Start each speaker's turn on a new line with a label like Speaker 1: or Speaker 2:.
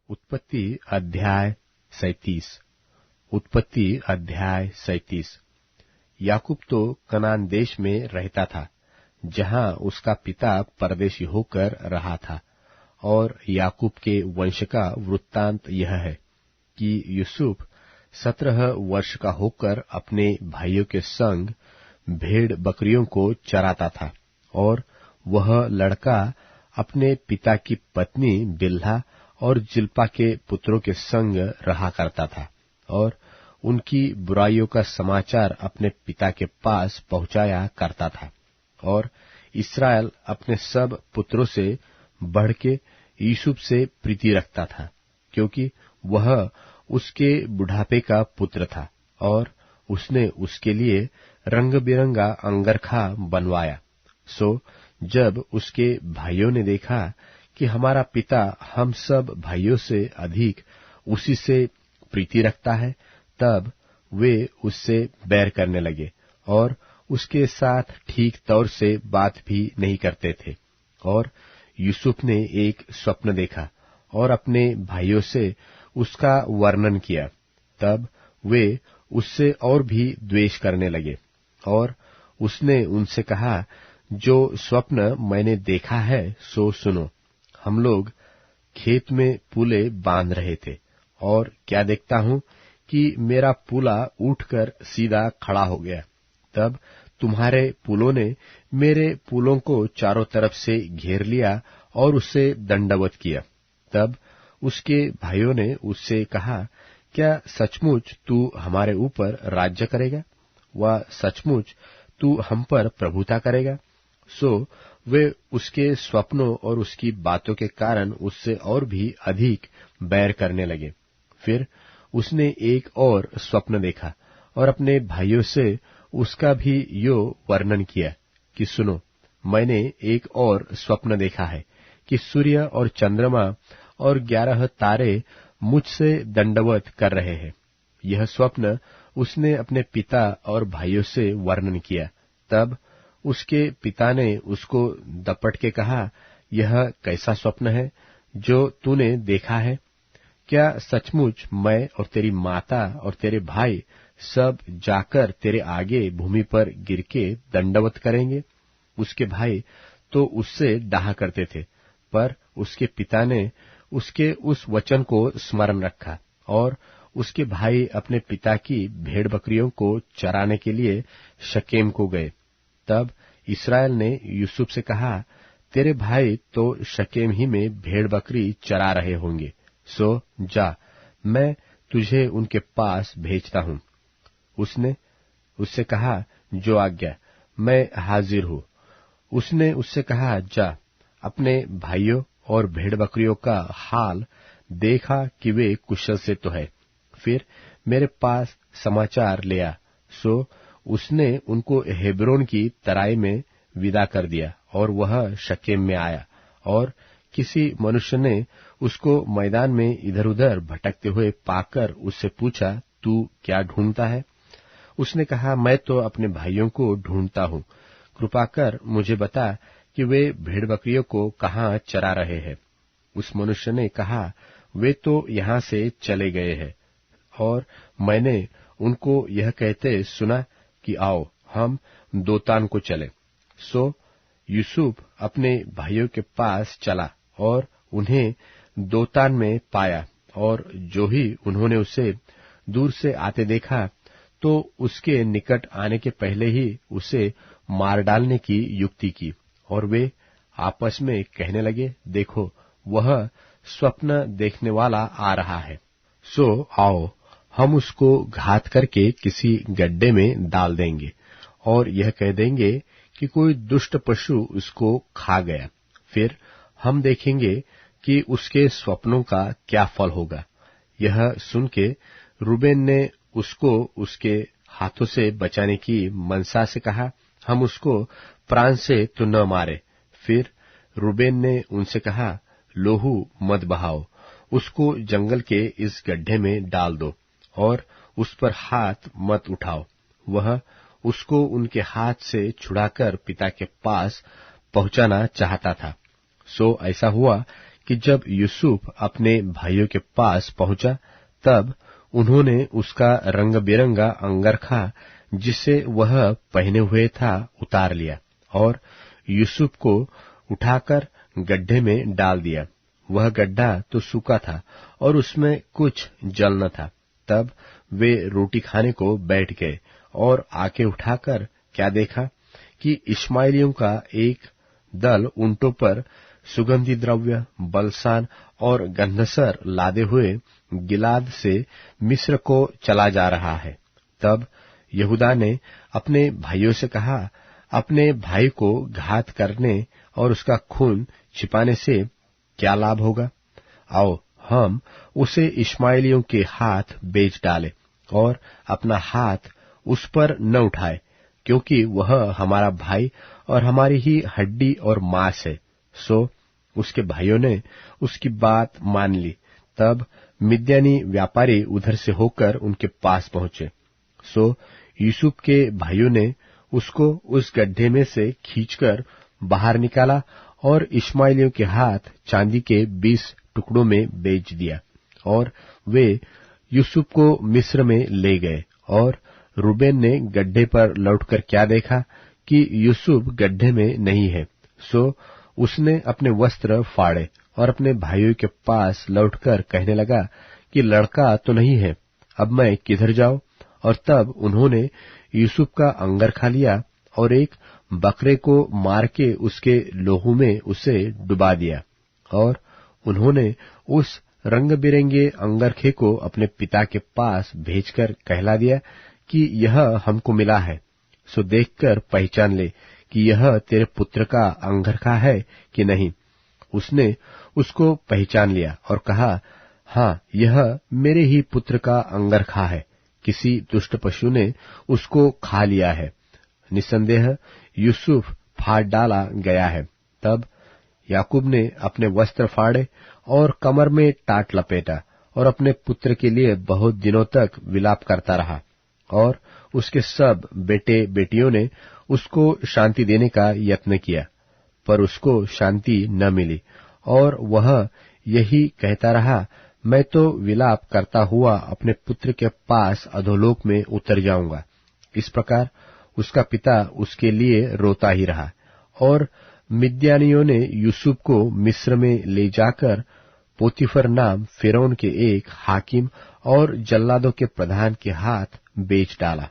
Speaker 1: उत्पत्ति अध्याय 37। उत्पत्ति अध्याय 37। याकूब तो कनान देश में रहता था, जहां उसका पिता परदेशी होकर रहा था। और याकूब के वंश का वृत्तांत यह है कि यूसुफ 17 वर्ष का होकर अपने भाइयों के संग भेड़ बकरियों को चराता था। और वह लड़का अपने पिता की पत्नी बिल्हा और जिल्पा के पुत्रों के संग रहा करता था, और उनकी बुराइयों का समाचार अपने पिता के पास पहुंचाया करता था। और इस्राएल अपने सब पुत्रों से बढ़ के यूसुफ से प्रीति रखता था, क्योंकि वह उसके बुढ़ापे का पुत्र था, और उसने उसके लिए रंग बिरंगा अंगरखा बनवाया। सो जब उसके भाइयों ने देखा कि हमारा पिता हम सब भाइयों से अधिक उसी से प्रीति रखता है, तब वे उससे बैर करने लगे और उसके साथ ठीक तौर से बात भी नहीं करते थे। और यूसुफ ने एक स्वप्न देखा और अपने भाइयों से उसका वर्णन किया। तब वे उससे और भी द्वेष करने लगे। और उसने उनसे कहा, जो स्वप्न मैंने देखा है सो सुनो। हम लोग खेत में पूले बांध रहे थे, और क्या देखता हूं कि मेरा पूला उठकर सीधा खड़ा हो गया। तब तुम्हारे पुलों ने मेरे पुलों को चारों तरफ से घेर लिया और उससे दंडवत किया। तब उसके भाइयों ने उससे कहा, क्या सचमुच तू हमारे ऊपर राज्य करेगा? व सचमुच तू हम पर प्रभुता करेगा? सो वे उसके स्वप्नों और उसकी बातों के कारण उससे और भी अधिक बैर करने लगे। फिर उसने एक और स्वप्न देखा और अपने भाइयों से उसका भी यो वर्णन किया कि सुनो, मैंने एक और स्वप्न देखा है कि सूर्य और चंद्रमा और 11 तारे मुझसे दंडवत कर रहे हैं। यह स्वप्न उसने अपने पिता और भाइयों से वर्णन किया। तब उसके पिता ने उसको दपट के कहा, यह कैसा स्वप्न है जो तूने देखा है? क्या सचमुच मैं और तेरी माता और तेरे भाई सब जाकर तेरे आगे भूमि पर गिर के दंडवत करेंगे? उसके भाई तो उससे डाहा करते थे, पर उसके पिता ने उसके उस वचन को स्मरण रखा। और उसके भाई अपने पिता की भेड़ बकरियों को चराने के लिए शकेम को गए। तब इस्राएल ने यूसुफ से कहा, तेरे भाई तो शकेम ही में भेड़ बकरी चरा रहे होंगे, सो जा, मैं तुझे उनके पास भेजता हूं। उसने उससे कहा, जो आज्ञा, मैं हाजिर हूं। उसने उससे कहा, जा, अपने भाइयों और भेड़ बकरियों का हाल देखा कि वे कुशल से तो है, फिर मेरे पास समाचार ले आ। सो उसने उनको हेब्रोन की तराई में विदा कर दिया, और वह शकेम में आया। और किसी मनुष्य ने उसको मैदान में इधर उधर भटकते हुए पाकर उससे पूछा, तू क्या ढूंढता है? उसने कहा, मैं तो अपने भाइयों को ढूंढता हूँ। कृपा कर मुझे बता कि वे भेड़ बकरियों को कहाँ चरा रहे हैं। उस मनुष्य ने कहा, वे तो यहाँ से चले गए हैं, और मैंने उनको यह कहते सुना कि आओ हम दोतान को चले। सो यूसुफ अपने भाइयों के पास चला और उन्हें दोतान में पाया। और जो ही उन्होंने उसे दूर से आते देखा, तो उसके निकट आने के पहले ही उसे मार डालने की युक्ति की। और वे आपस में कहने लगे, देखो, वह स्वप्न देखने वाला आ रहा है। सो आओ, हम उसको घात करके किसी गड्ढे में डाल देंगे, और यह कह देंगे कि कोई दुष्ट पशु उसको खा गया। फिर हम देखेंगे कि उसके स्वप्नों का क्या फल होगा। यह सुन के रूबेन ने उसको उसके हाथों से बचाने की मनसा से कहा, हम उसको प्राण से तो न मारे। फिर रूबेन ने उनसे कहा, लोहू मत बहाओ, उसको जंगल के इस गड्ढे में डाल दो और उस पर हाथ मत उठाओ। वह उसको उनके हाथ से छुड़ाकर पिता के पास पहुंचाना चाहता था। सो ऐसा हुआ कि जब यूसुफ अपने भाइयों के पास पहुंचा, तब उन्होंने उसका रंग बिरंगा अंगरखा जिसे वह पहने हुए था उतार लिया और यूसुफ को उठाकर गड्ढे में डाल दिया। वह गड्ढा तो सूखा था और उसमें कुछ जल न था। तब वे रोटी खाने को बैठ गए और आंखें उठाकर क्या देखा कि इश्माएलियों का एक दल ऊंटों पर सुगंधी द्रव्य, बलसान और गंधसर लादे हुए गिलाद से मिस्र को चला जा रहा है। तब यहूदा ने अपने भाइयों से कहा, अपने भाई को घात करने और उसका खून छिपाने से क्या लाभ होगा? आओ हम उसे इश्माएलियों के हाथ बेच डालें और अपना हाथ उस पर न उठाए, क्योंकि वह हमारा भाई और हमारी ही हड्डी और मांस है। सो उसके भाइयों ने उसकी बात मान ली। तब मिद्यानी व्यापारी उधर से होकर उनके पास पहुंचे। सो यूसुफ के भाइयों ने उसको उस गड्ढे में से खींचकर बाहर निकाला और इश्माएलियों के हाथ चांदी के 20 टुकड़ों में बेच दिया और वे यूसुफ को मिस्र में ले गए। और रूबेन ने गड्ढे पर लौटकर क्या देखा कि यूसुफ गड्ढे में नहीं है। सो उसने अपने वस्त्र फाड़े और अपने भाइयों के पास लौटकर कहने लगा कि लड़का तो नहीं है, अब मैं किधर जाऊं? और तब उन्होंने यूसुफ का अंगरखा लिया और एक बकरे को मार के उसके लोहू में उसे डुबा दिया। और उन्होंने उस रंग बिरंगे अंगरखे को अपने पिता के पास भेजकर कहला दिया कि यह हमको मिला है, सो देखकर पहचान ले कि यह तेरे पुत्र का अंगरखा है कि नहीं। उसने उसको पहचान लिया और कहा, हाँ, यह मेरे ही पुत्र का अंगरखा है, किसी दुष्ट पशु ने उसको खा लिया है। निसंदेह यूसुफ फाड़ डाला गया है। तब याकूब ने अपने वस्त्र फाड़े और कमर में टाट लपेटा और अपने पुत्र के लिए बहुत दिनों तक विलाप करता रहा। और उसके सब बेटे बेटियों ने उसको शांति देने का यत्न किया, पर उसको शांति न मिली और वह यही कहता रहा, मैं तो विलाप करता हुआ अपने पुत्र के पास अधोलोक में उतर जाऊंगा। इस प्रकार उसका पिता उसके लिए रोता ही रहा। और मिद्यानियों ने यूसुफ को मिस्र में ले जाकर पोतीफर नाम फिरौन के एक हाकिम और जल्लादों के प्रधान के हाथ बेच डाला।